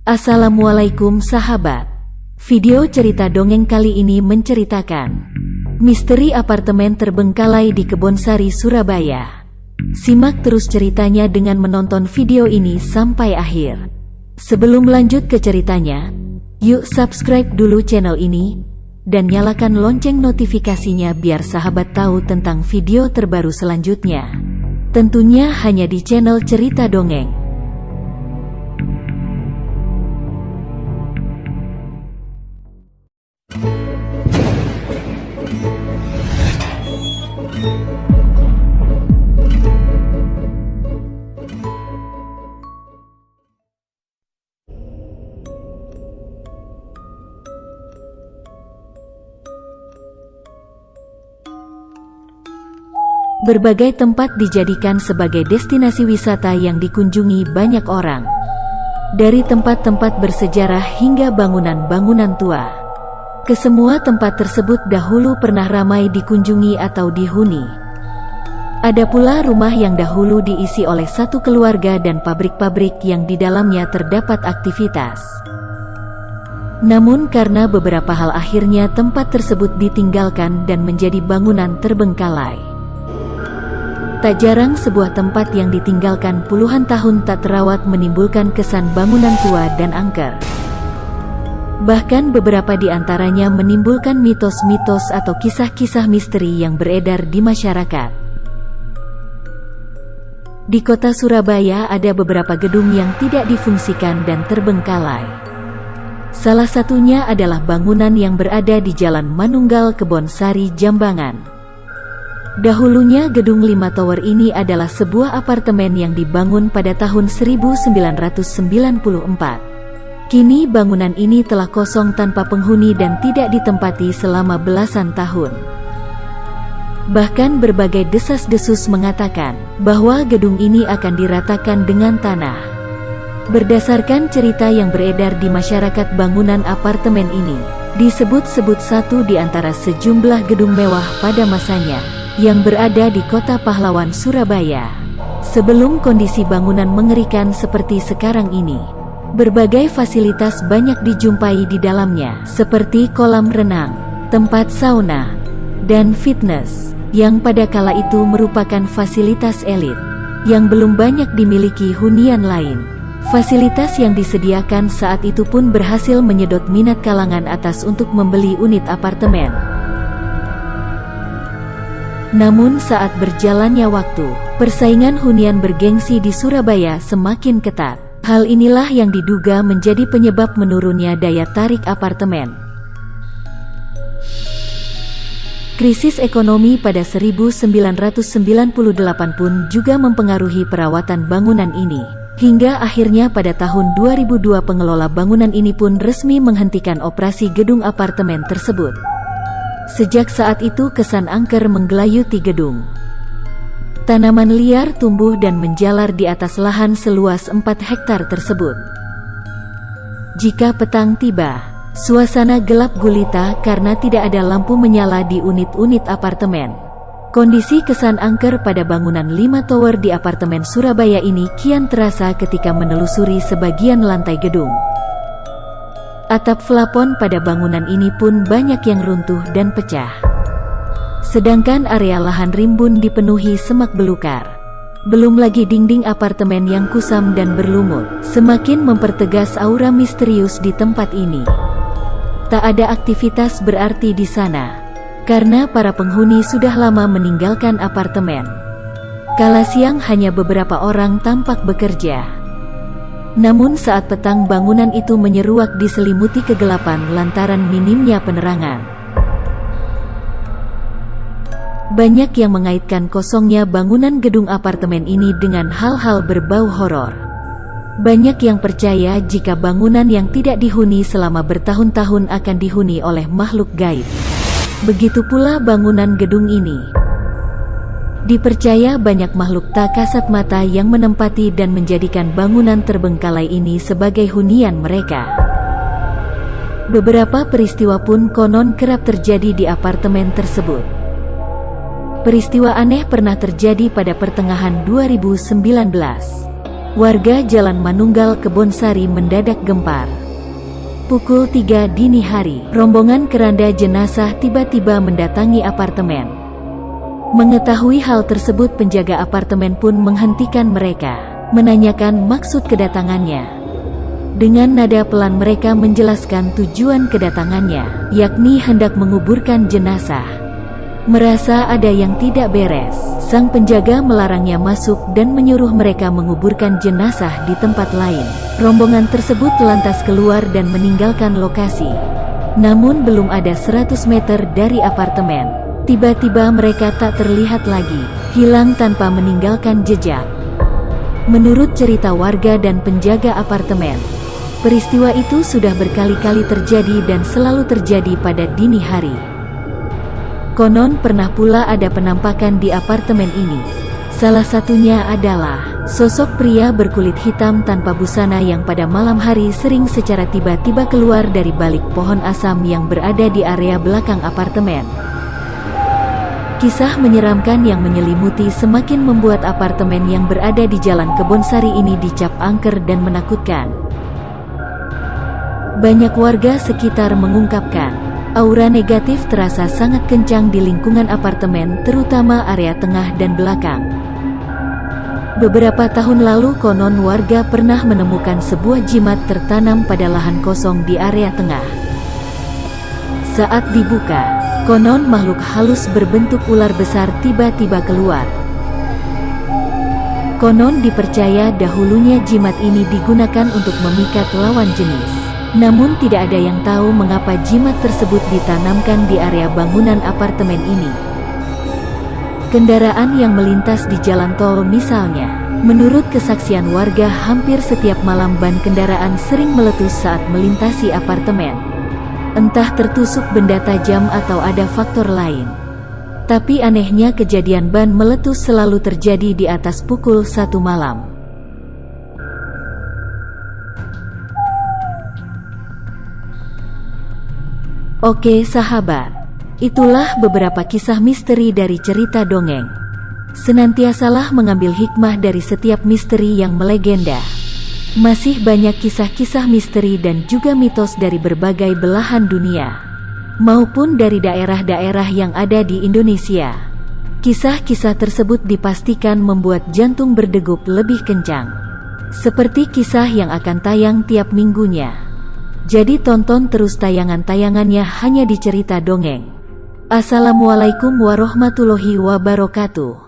Assalamualaikum sahabat. Video cerita dongeng kali ini menceritakan misteri apartemen terbengkalai di Kebonsari, Surabaya. Simak terus ceritanya dengan menonton video ini sampai akhir. Sebelum lanjut ke ceritanya, yuk subscribe dulu channel ini dan nyalakan lonceng notifikasinya biar sahabat tahu tentang video terbaru selanjutnya. Tentunya hanya di channel Cerita Dongeng. Berbagai tempat dijadikan sebagai destinasi wisata yang dikunjungi banyak orang. Dari tempat-tempat bersejarah hingga bangunan-bangunan tua. Kesemua tempat tersebut dahulu pernah ramai dikunjungi atau dihuni. Ada pula rumah yang dahulu diisi oleh satu keluarga dan pabrik-pabrik yang di dalamnya terdapat aktivitas. Namun karena beberapa hal akhirnya tempat tersebut ditinggalkan dan menjadi bangunan terbengkalai. Tak jarang sebuah tempat yang ditinggalkan puluhan tahun tak terawat menimbulkan kesan bangunan tua dan angker. Bahkan beberapa di antaranya menimbulkan mitos-mitos atau kisah-kisah misteri yang beredar di masyarakat. Di kota Surabaya ada beberapa gedung yang tidak difungsikan dan terbengkalai. Salah satunya adalah bangunan yang berada di Jalan Manunggal, Kebonsari, Jambangan. Dahulunya gedung 5 tower ini adalah sebuah apartemen yang dibangun pada tahun 1994. Kini bangunan ini telah kosong tanpa penghuni dan tidak ditempati selama belasan tahun. Bahkan berbagai desas-desus mengatakan bahwa gedung ini akan diratakan dengan tanah. Berdasarkan cerita yang beredar di masyarakat, bangunan apartemen ini disebut-sebut satu di antara sejumlah gedung mewah pada masanya yang berada di Kota Pahlawan, Surabaya. Sebelum kondisi bangunan mengerikan seperti sekarang ini, berbagai fasilitas banyak dijumpai di dalamnya, seperti kolam renang, tempat sauna, dan fitness, yang pada kala itu merupakan fasilitas elit, yang belum banyak dimiliki hunian lain. Fasilitas yang disediakan saat itu pun berhasil menyedot minat kalangan atas untuk membeli unit apartemen. Namun saat berjalannya waktu, persaingan hunian bergengsi di Surabaya semakin ketat. Hal inilah yang diduga menjadi penyebab menurunnya daya tarik apartemen. Krisis ekonomi pada 1998 pun juga mempengaruhi perawatan bangunan ini. Hingga akhirnya pada tahun 2002 pengelola bangunan ini pun resmi menghentikan operasi gedung apartemen tersebut. Sejak saat itu kesan angker menggelayuti gedung. Tanaman liar tumbuh dan menjalar di atas lahan seluas 4 hektar tersebut. Jika petang tiba, suasana gelap gulita karena tidak ada lampu menyala di unit-unit apartemen. Kondisi kesan angker pada bangunan 5 tower di apartemen Surabaya ini kian terasa ketika menelusuri sebagian lantai gedung. Atap plafon pada bangunan ini pun banyak yang runtuh dan pecah. Sedangkan area lahan rimbun dipenuhi semak belukar. Belum lagi dinding apartemen yang kusam dan berlumut, semakin mempertegas aura misterius di tempat ini. Tak ada aktivitas berarti di sana, karena para penghuni sudah lama meninggalkan apartemen. Kala siang hanya beberapa orang tampak bekerja. Namun saat petang bangunan itu menyeruak diselimuti kegelapan lantaran minimnya penerangan. Banyak yang mengaitkan kosongnya bangunan gedung apartemen ini dengan hal-hal berbau horor. Banyak yang percaya jika bangunan yang tidak dihuni selama bertahun-tahun akan dihuni oleh makhluk gaib. Begitu pula bangunan gedung ini. Dipercaya banyak makhluk tak kasat mata yang menempati dan menjadikan bangunan terbengkalai ini sebagai hunian mereka. Beberapa peristiwa pun konon kerap terjadi di apartemen tersebut. Peristiwa aneh pernah terjadi pada pertengahan 2019. Warga Jalan Manunggal Kebonsari mendadak gempar. Pukul 3 dini hari, rombongan keranda jenazah tiba-tiba mendatangi apartemen. Mengetahui hal tersebut, penjaga apartemen pun menghentikan mereka, menanyakan maksud kedatangannya. Dengan nada pelan mereka menjelaskan tujuan kedatangannya, yakni hendak menguburkan jenazah. Merasa ada yang tidak beres, sang penjaga melarangnya masuk dan menyuruh mereka menguburkan jenazah di tempat lain. Rombongan tersebut lantas keluar dan meninggalkan lokasi. Namun belum ada 100 meter dari apartemen, tiba-tiba mereka tak terlihat lagi, hilang tanpa meninggalkan jejak. Menurut cerita warga dan penjaga apartemen, peristiwa itu sudah berkali-kali terjadi dan selalu terjadi pada dini hari. Konon pernah pula ada penampakan di apartemen ini. Salah satunya adalah sosok pria berkulit hitam tanpa busana yang pada malam hari sering secara tiba-tiba keluar dari balik pohon asam yang berada di area belakang apartemen. Kisah menyeramkan yang menyelimuti semakin membuat apartemen yang berada di Jalan Kebonsari ini dicap angker dan menakutkan. Banyak warga sekitar mengungkapkan, aura negatif terasa sangat kencang di lingkungan apartemen, terutama area tengah dan belakang. Beberapa tahun lalu konon warga pernah menemukan sebuah jimat tertanam pada lahan kosong di area tengah. Saat dibuka, konon makhluk halus berbentuk ular besar tiba-tiba keluar. Konon dipercaya dahulunya jimat ini digunakan untuk memikat lawan jenis. Namun tidak ada yang tahu mengapa jimat tersebut ditanamkan di area bangunan apartemen ini. Kendaraan yang melintas di jalan tol misalnya, menurut kesaksian warga hampir setiap malam ban kendaraan sering meletus saat melintasi apartemen. Entah tertusuk benda tajam atau ada faktor lain. Tapi anehnya kejadian ban meletus selalu terjadi di atas pukul 1 malam. Oke sahabat, itulah beberapa kisah misteri dari cerita dongeng. Senantiasalah mengambil hikmah dari setiap misteri yang melegenda. Masih banyak kisah-kisah misteri dan juga mitos dari berbagai belahan dunia, maupun dari daerah-daerah yang ada di Indonesia. Kisah-kisah tersebut dipastikan membuat jantung berdegup lebih kencang, seperti kisah yang akan tayang tiap minggunya. Jadi tonton terus tayangan-tayangannya hanya di Cerita Dongeng. Assalamualaikum warahmatullahi wabarakatuh.